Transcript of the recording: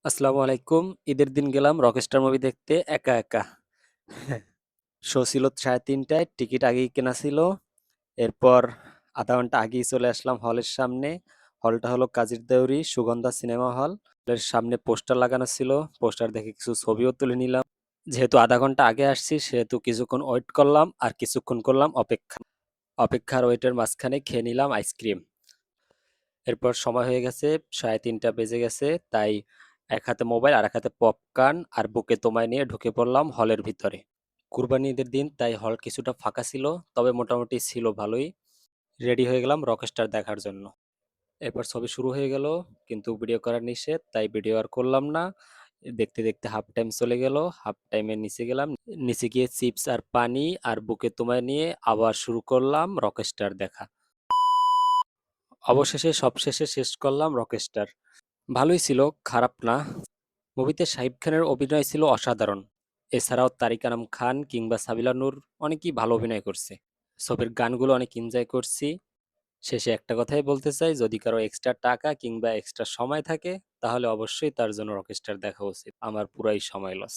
আসসালামু আলাইকুম। ঈদের দিন গেলাম রকস্টার মুভি দেখতে একা একা। শো ছিল 3:30টায়, টিকিট আগেই কেনা ছিল। এরপর আধা ঘন্টা আগেই চলে আসলাম হলের সামনে। হলটা হলো কাজীর দেউরি সুগন্ধা সিনেমা হল। হলের সামনে পোস্টার লাগানো ছিল, পোস্টার দেখে কিছু ছবিও তুলে নিলাম। যেহেতু আধা ঘন্টা আগে আসছি সেহেতু কিছুক্ষণ ওয়েট করলাম আর কিছুক্ষণ করলাম অপেক্ষা। অপেক্ষার ওয়েটের মাঝখানে খেয়ে নিলাম আইসক্রিম। এরপর সময় হয়ে গেছে, 3:30 বেজে গেছে, তাই এক হাতে মোবাইল আর এক হাতে পপকর্ন আর বুকে তোমায় নিয়ে ঢুকে পড়লাম হলের ভিতরে। কুরবানি ঈদের দিন তাই হল কিছুটা ফাঁকা ছিল, তবে মোটামুটি ছিল ভালোই। রেডি হয়ে গেলাম রকস্টার দেখার জন্য। এরপর ছবি শুরু হয়ে গেল, কিন্তু ভিডিও করা নিষেধ তাই ভিডিও আর করলাম না। দেখতে দেখতে হাফ টাইম চলে গেল, হাফ টাইমের নিচে গেলাম। নিচে গিয়ে চিপস আর পানি আর বুকে তোমায় নিয়ে আবার শুরু করলাম রকস্টার দেখা। অবশেষে সবশেষে শেষ করলাম রকস্টার। ভালোই ছিল, খারাপ না। মুভিতে শাহিব খানের অভিনয় ছিল অসাধারণ। এছাড়াও তারিক আনাম খান কিংবা সাবিলা নূর অনেকেই ভালো অভিনয় করছে। ছবির গানগুলো অনেক এনজয় করছি। শেষে একটা কথাই বলতে চাই, যদি কারো এক্সট্রা টাকা কিংবা এক্সট্রা সময় থাকে তাহলে অবশ্যই তার জন্য রকস্টার দেখা উচিত। আমার পুরাই সময় লস।